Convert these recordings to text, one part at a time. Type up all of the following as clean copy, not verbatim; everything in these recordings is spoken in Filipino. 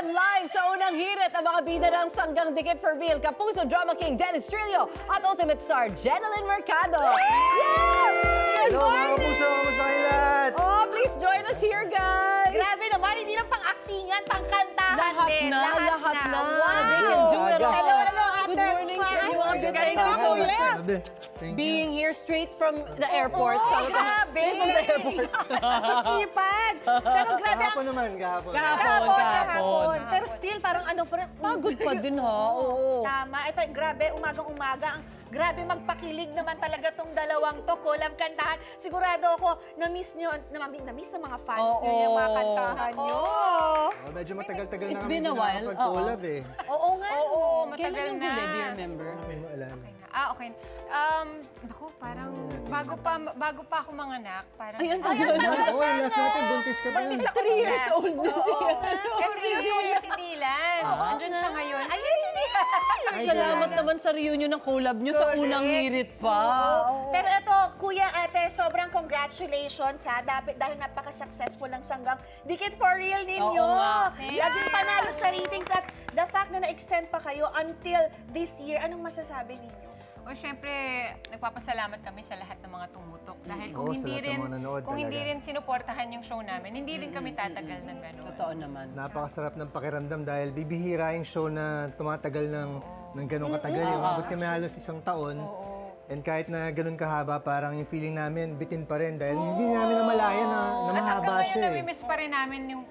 live sa unang hirit ang mga bida ng Sanggang Dikit for Real, Kapuso Drama King Dennis Trillo at Ultimate Star Jeneline Mercado. Yay! Good Hello mga morning! kapuso, kamusta kayo lahat? Oh, please join us here, guys! Grabe naman, hindi lang pang-actingan, pang-kantahan Lahat din. na, lahat na. Wow. They can do it all. Hello, hello, Good morning sa inyo, mga bida. Thank you so much. Being here straight from the airport. Oo, Sabi ko, grabe. straight from the airport. Sa sipag. Pero grabe Kahapon naman, kahapon. kahapon. Pero still, parang ano pa rin. Pagod pa din, ha? Oo. Tama. Eh, grabe, umagang-umaga. Grabe magpakilig naman talaga tong dalawang to. Collab kantahan. Sigurado ako, na-miss nyo, na-miss ng mga fans nyo yung mga kantahan nyo. Oh, medyo matagal-tagal na It's kami been a while. nakakapag-collab eh. Oo nga. Oo, Kailan matagal yung na. huli, do you remember? Hindi mo alam. Okay. Naku, parang bago pa ako manganak, parang Ay, ang tagal na. Oo, yung last natin, buntis ka pa. buntis ako 3 years last. old na siya. Every years old na si Dylan. Andun siya ngayon. Ayan, hindi. Salamat naman sa reunion ng collab nyo sa unang hirit pa. Pero ito, Kuya Ate, sobrang congratulations ha. Dahil napaka-successful ng Sanggang Dikit for Real ninyo. Oo nga. Laging panalo sa ratings at the fact na na-extend pa kayo until this year. Anong masasabi ninyo? O syempre, nagpapasalamat kami sa lahat ng mga tumutok. Dahil Oo, sa lahat ng mga nanood kung hindi talaga. rin sinuportahan yung show namin, hindi rin kami tatagal ng gano'n. Totoo naman. Napakasarap ng pakiramdam dahil bibihira yung show na tumatagal ng ganun katagal. Umabot kami halos isang taon. And kahit na ganun kahaba, parang yung feeling namin bitin pa rin dahil hindi namin namalayan na At hanggang mahaba ngayon, siya eh. nami-miss pa rin namin yung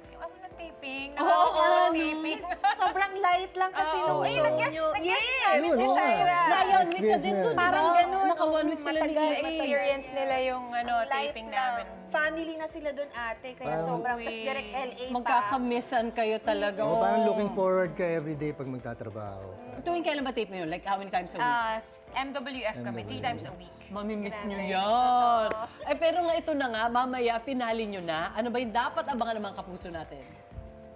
taping. Taping. Sobrang light lang kasi nung Ay, show nag-guest nyo. namin si Oo nga. Shaira. Zion week ka din to, di ba? Parang ganun. Naka 1 week sila Matagal nag Experience nila yung Light taping lang. namin. Family na sila doon ate, kaya Parang- sobrang, tas direct LA pa. Magkakamisan kayo talaga. Oo, parang looking forward ka everyday pag magtatrabaho. Tuwing kailan ba tape nyo? Like how many times a week? MWF kami, 3 times a week. Mamimiss nyo yan. Ay, pero nga ito na nga, mamaya, finale nyo na. Ano ba yung dapat abangan ng mga kapuso natin?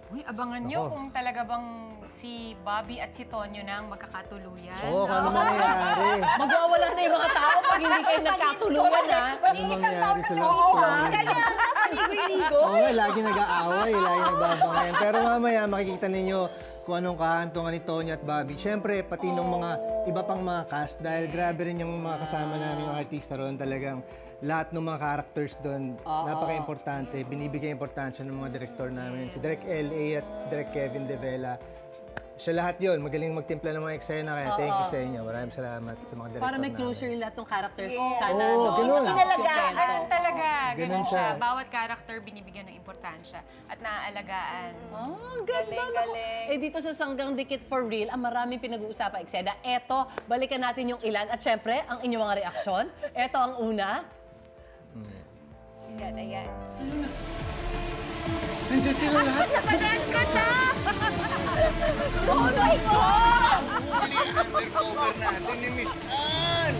Uy, abangan nyo kung talaga bang si Bobby at si Tonyo na ang magkakatuluyan. Oo, kung ano mangyayari. Magwawala na yung mga tao pag hindi kayo nagkatulungan, ha? Ano mangyayari sa love story. Oo nga, lagi nag-aaway, lagi nagbabangayan. Pero mamaya makikita ninyo kung anong kahantungan ni Tonya at Bobby. Siyempre, pati nung mga iba pang mga cast, dahil grabe rin yung mga kasama namin yung artista roon, talagang lahat ng mga characters doon, napaka-importante. Binibigay importansya ng mga direktor namin. Si Direk L.A. at si Direk Kevin De Vela. Siya lahat yun, magaling magtimpla ng mga eksena, kaya thank you sa inyo. Maraming salamat sa mga direktor Para may namin. closure yung lahat ng characters. Sana, Oo, no? ganun. Inalagaan. Ganun talaga. Ganun Ganun siya. siya. Bawat character binibigyan ng importansya at naaalagaan. Oh, ang ganda. Galing, naku. galing. Eh dito sa Sanggang Dikit for Real, ang maraming pinag-uusapan eksena. Eto, balikan natin yung ilan. At syempre, ang inyong mga reaksyon. Eto ang una. Ayan, ayan. Nandiyan sila lahat. Napanood ka na! Oh my God! Undercover natin ni Miss Ann.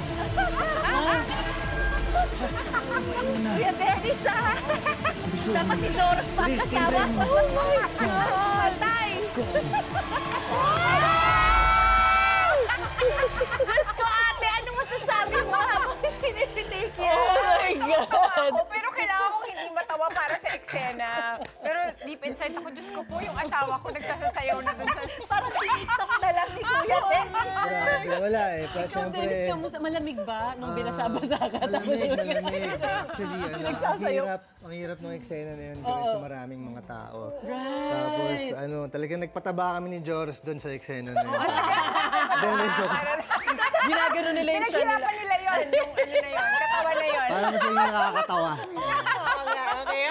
Kuya Dennis ah! Sama si Joros pa ang kasama. Oh my God! Patay! Diyos ko ate, ano masasabi mo habang sinipitake yan? Oh my God! Oo, pero kailangan kong hindi matawa para sa eksena. Pero deep inside ako, Diyos ko po, yung asawa ko nagsasasayaw na dun sa... Parang TikTok na lang ni Kuya Dennis. Grabe, wala eh. Pero Ikaw, Dennis, siyempre, kamusta? Malamig ba nung binasabasa ka? malamig. Actually, Nagsasayaw. ang hirap ng eksena na yun gawin sa maraming mga tao. Tapos, talagang nagpataba kami ni Joros doon sa eksena na yun. Then, Ginagano nila yung siya nila. Pinaghirapan nila yun, yung ano na yun, katawan na yun. parang mas yung nakakatawa. Oo nga, okay.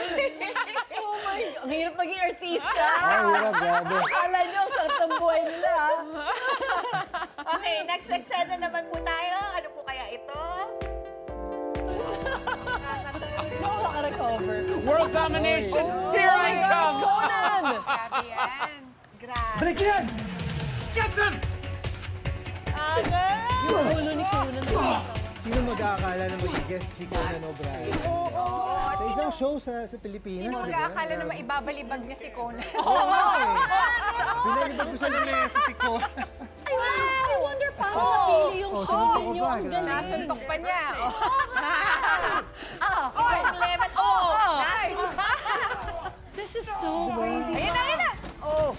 Oh my God. Ang hirap maging artista. Ay, hirap, grabe. Akala nyo, ang sarap ng buhay nila. ha? Okay, next eksena naman po tayo. Ano po kaya ito? Nakaka-recover. World domination! Here I come! Conan! Grabe yan. Grabe. Balik yan! Get them! Yung ulo ni Conan. Sino mag-aakala na mag-guest si Conan O'Brien? Sa isang show sa Pilipinas. Sino di ba? mag-aakala na maibabalibag niya si Conan? Binalibag ko sa lamesa si Conan. I wonder paano napili yung Oh, show suntok ninyo. pa, Ang grabe. galing. Nasuntok pa niya. Ibang level. Oh! This is so crazy. Ayun na, ayun na. Oh,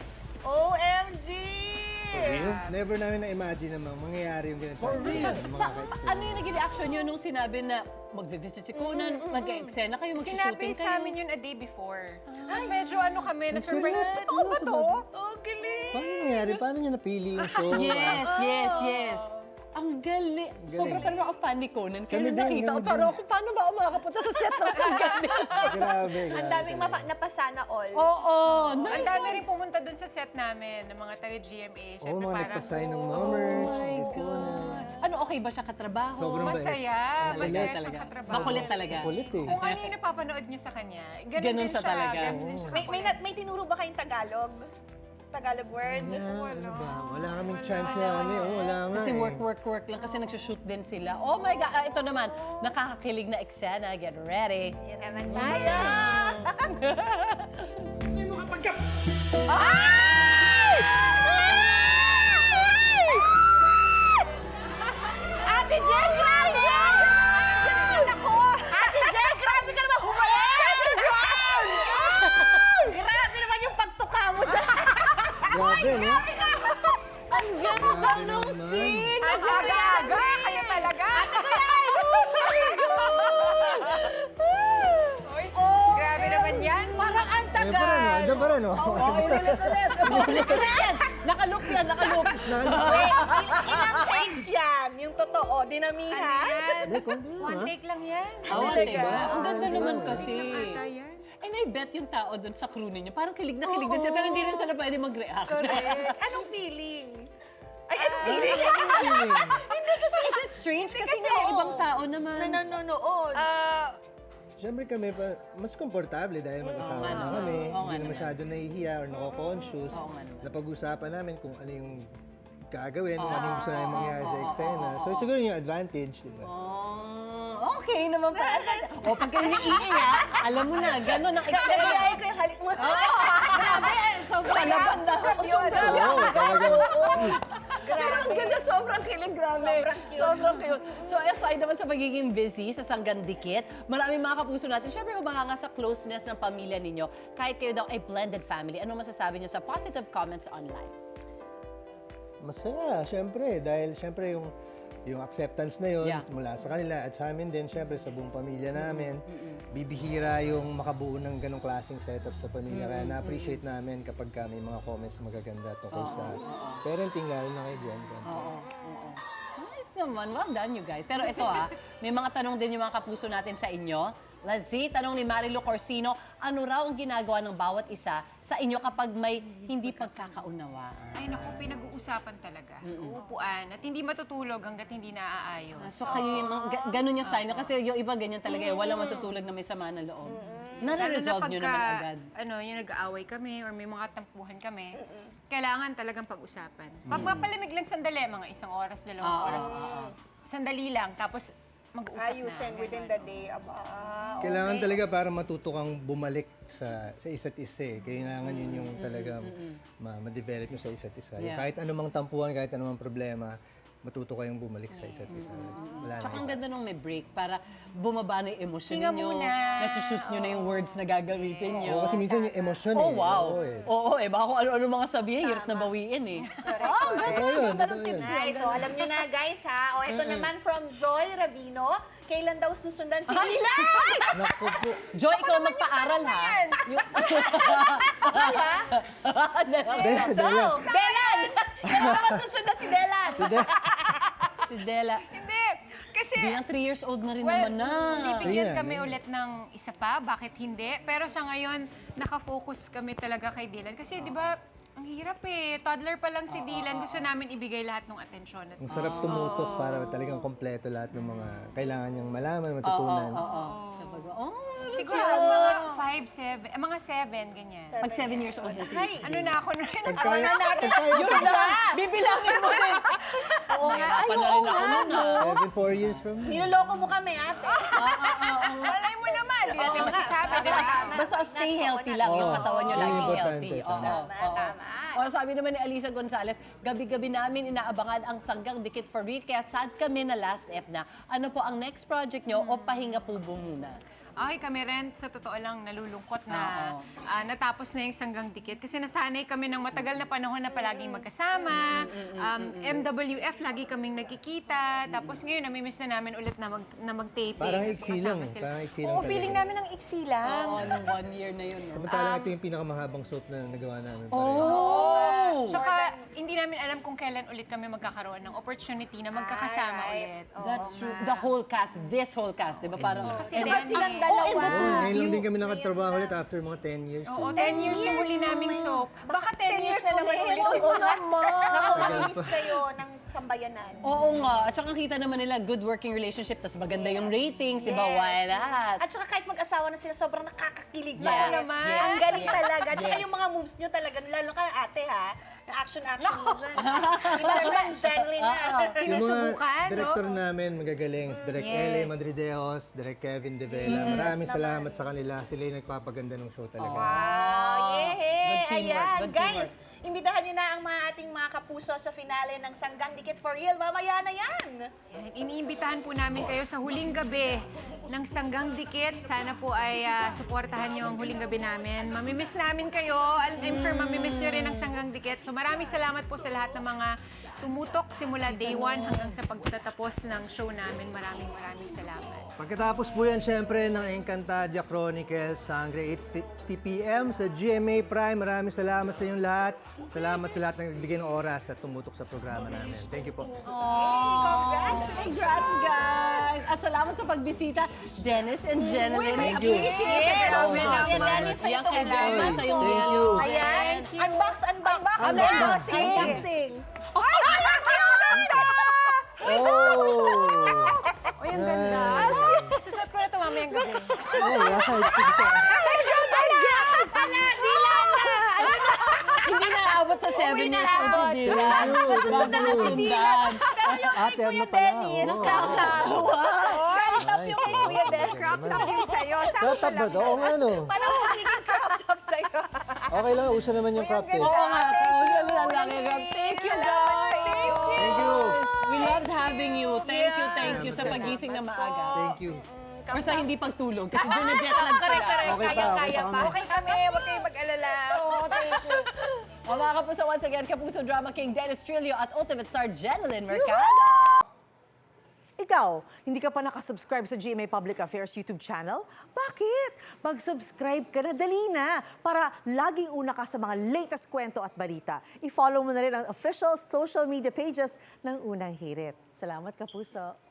never namin na-imagine naman mangyayari yung ganito. For real? Mga ka-eksena. Ano yung naging reaction nyo nung sinabi na mag-visit si Conan, mag-eksena kayo, Sinabi mag-shooting sa kayo? amin yun a day before. So medyo ano kami, na-surprise. Serious? Totoo ba to? Oh, galing. Paano nangyari? Paano niya napili yung show? Yes. Ang galing. Sobra pa naman ako fan ni Conan. Kaya Kami nung din, nakita ko, kami parang din. ako, paano ba ako makakapunta sa set ng Sanggan? Grabe. Ang daming napasana all. Oo, Ang nice. dami rin pumunta dun sa set namin, ng mga taga-GMA. Oo, Siyempre mga parang, nagpasign ng mga Oh merch. my God. Ano, okay ba siya katrabaho? Sobrang bait. masaya. Makulit Masaya siyang talaga. katrabaho. Makulit talaga. Kulit eh. Kung ano yung napapanood niyo sa kanya, Ganun ganun din siya talaga. Ganun din siya. May tinuro ba kayong Tagalog? Tagalog word? Ano ba? Wala kaming chance na ano eh. Wala nga Kasi eh. work lang kasi nagsushoot din sila. Oh my God, ito naman, nakakakilig na eksena. Get ready. Yan naman tayo. Ate Jen, grabe! Ate Jen, grabe ka naman humalik! Grabe naman yung pagtuka mo dyan! Grabe, no? Ang ganda Grabe ng naman. scene! Ang aga-aga, kayo talaga. Uy, grabe naman yan. Parang ang Ano pa rin, tagal! andyan pa rin, oh. Ulit. Nakalook yan, nakalook. Wait, ilang takes yan? Yung totoo, dinamihan? Hindi, konti lang, One ha? take lang yan. Awan, diba? Ang ganda naman kasi. Ata yan. And I bet yung tao doon sa crew ninyo, parang kilig na kilig din sila, pero hindi rin sila pwede mag-react. Correct. Anong feeling? Ay, anong feeling? Hindi kasi, is it strange? Kasi nga yung ibang tao naman. Na nanonood. Siyempre kami, mas komportable dahil mag-asawa nga na naman. kami. Oo nga Hindi na naman. masyado nahihiya or nako-conscious. Oo nga naman. Napag-usapan namin kung ano yung gagawin, kung ano yung gusto namin mangyari sa eksena. So siguro yung advantage, di ba? Oh, okay naman pa. O, pag kayo niiiyak, alam mo na, gano'n ang eksena. Nagayain ko yung halik mo. Grabe, sobrang Palaban na ako. Sobrang Oo, talagang Pero ang ganda, sobrang kilig, grabe. Sobrang cute. Sobrang cute. So, aside naman sa pagiging busy sa Sanggan Dikit, maraming mga kapuso natin, syempre humahanga sa closeness ng pamilya ninyo. Kahit kayo daw ay blended family, ano masasabi niyo sa positive comments online? masaya, syempre. Dahil syempre yung acceptance na yun Yeah. mula sa kanila at sa amin din, syempre sa buong pamilya namin. Bibihira yung makabuo ng ganong klaseng setup sa pamilya. Kaya na-appreciate namin kapag may mga comments magaganda tungkol sa parenting, lalo na kay Jen. Oo. Nice naman. Well done, you guys. Pero ito may mga tanong din yung mga kapuso natin sa inyo. Lazzy, tanong ni Marilu Corsino, ano raw ang ginagawa ng bawat isa sa inyo kapag may hindi pagkakaunawaan? Ay naku, pinag-uusapan talaga. Uupuan at hindi matutulog hanggat hindi naaayos. So kayo yung ganun yung sign, kasi yung iba ganyan talaga, walang matutulog na may sama ng loob. Nare-resolve nyo naman agad. Ano, yung nag-aaway kami or may mga tampuhan kami, kailangan talagang pag-usapan. Papapalamig lang sandali, mga 1 oras, 2 oras. Sandali lang, tapos mag-uusap Ayusin na. within the day. Aba, Kailangan talaga para matuto kang bumalik sa isa't isa eh. Kailangan yun yung talaga ma-develop nyo sa isa't isa. Yung Yeah. kahit anumang tampuhan, kahit anumang problema, matuto kayong bumalik sa isa't isa. Wala na. Tsaka ang ganda nung may break para bumaba na yung emosyon Hinga ninyo. muna. Nachuchoose nyo na yung words na gagamitin nyo. Oo, kasi minsan yung emosyon Oh, eh. wow. Oo, eh. Oo, baka kung ano-ano mga sabihin, hirap na bawiin eh. Totoo yun, totoo yun. Nice. So, alam nyo na, guys, ha? O, ito naman from Joy Rabino. Kailan daw susundan si Dylan? Naku po. Joy, ikaw magpa-aral ha. Joy, ha? So, Delan! Kailan daw susundan si Delan? Si Dela. Hindi, kasi... Bilang 3 years old na rin Well, naman na. bibigyan Ayan, kami ayan. ulit ng isa pa, bakit hindi? Pero sa ngayon, nakafocus kami talaga kay Dylan. Kasi di ba, ang hirap eh. Toddler pa lang si Dylan. Gusto namin ibigay lahat ng atensyon. At Ang sarap tumutok para talagang kompleto lahat ng mga kailangan niyang malaman, matutunan. Oo. Sabi ko, oh, siguro mga 5, 7, mga 7, ganyan. pag 7 years old na si Ano na ako na rin? Pagkaya, Yun na! Bibilangin mo din. Oo nga. Hirapan na rin ako nun ah. every 4 years from now. Niloloko mo kami, ate. Malay mo naman. Hindi natin masasabi, di ba? Basta stay healthy lang. Yung katawan nyo Yun laging importante, healthy. tama. Tama. O, sabi naman ni Alisa Gonzalez, gabi-gabi namin inaabangan ang Sanggang Dikit for Real, kaya sad kami na last F na. Ano po ang next project nyo o pahinga po muna? Okay kami rin, sa totoo lang, nalulungkot na natapos na yung Sanggang Dikit. Kasi nasanay kami ng matagal na panahon na palaging magkasama. MWF, lagi kaming nagkikita. Tapos ngayon, namimiss na namin ulit na mag-taping. Parang iksi lang Magkasama eh. sila. Parang iksi lang Oo, talaga. feeling namin ang iksi lang. Oo, nung 1 year na yun. No? Samantalang ito yung pinakamahabang soap na nagawa namin. Oh! Tsaka, hindi namin alam kung kailan ulit kami magkakaroon ng opportunity na magkakasama ulit. That's true. The whole cast, this whole cast, di ba? Parang, Kasi Saka silang dalawa. Oh, and the two of Ngayon lang you. din kami nakatrabaho ulit after mga 10 years. Oo, 10 years yung huli naming soap. Baka 10 years na naman ulit. Oo naman. Naku, mamimiss kayo ng sambayanan. Oo nga. At saka kita naman nila, good working relationship, tas maganda yung ratings, di ba? Why not? At saka kahit mag-asawa na sila, sobrang nakakakilig Yeah. pa. naman. Yes. Ang galing Yes. talaga. At saka Yes. yung mga moves nyo talaga, lalo ka ate ha, na action mo dyan. Ibang Janeline na. Yung mga Sinusubukan, no? director namin magagaling, si Direk Ele Madrideos, Direk Kevin De Vela. Maraming salamat sa kanila. Sila yung nagpapaganda ng show talaga. Wow, Good yeah. teamwork, Ayan, good guys. Imbitahan nyo na ang mga ating mga kapuso sa finale ng Sanggang Dikit for Real. Mamaya na yan. Yan, iniimbitahan po namin kayo sa huling gabi ng Sanggang Dikit. Sana po ay suportahan nyo ang huling gabi namin. Mamimiss namin kayo. I'm sure mamimiss nyo rin ang Sanggang Dikit. So maraming salamat po sa lahat ng mga tumutok simula day 1 hanggang sa pagtatapos ng show namin. Maraming salamat. Pagkatapos po yan, syempre, ng Encantadia Chronicles sa hanggang 8:50 p.m. sa GMA Prime. Maraming salamat sa inyong lahat. Salamat sa lahat ng nagbigay ng oras at tumutok sa programa namin. Thank you po. Congrats, guys! At salamat sa pagbisita, Dennis and Jeneline. Thank you. Appreciate it. Oo, Yan, salamat. yan, sa Yes, itong and Emma, sa yung Thank you. Ayan. Unbox. Unboxing. Oh! O, yung ganda. Susot ko na ito mamayang gabi. Hindi na aabot sa 7 years old si Dylan. Sundan na si Dylan. Pero yung kay Ate, ano Kuya pala? Dennis, Oo. crop top yung kay Kuya Dennis. Crop top yung sa'yo. Crop top ba? Oo nga, no. Parang magiging crop top sa'yo. Okay lang, uso naman yung crop eh. Oo nga. Thank you, guys. Thank you. We loved having you. Thank you sa pagising na maaga. Thank you. Or sa hindi pagtulog. Kasi dyan na jet lag sila. Correct. Okay pa, Kaya-kaya okay pa pa. kami. Okay kami, huwag kayong mag-alala. Oh, thank you. O mga kapuso, once again, Kapuso Drama King Dennis Trillo at Ultimate Star Jeneline Mercado. Ikaw, hindi ka pa nakasubscribe sa GMA Public Affairs YouTube channel? Bakit? Mag-subscribe ka na, dali na, para laging una ka sa mga latest kwento at balita. I-follow mo na rin ang official social media pages ng Unang Hirit. Salamat, Kapuso.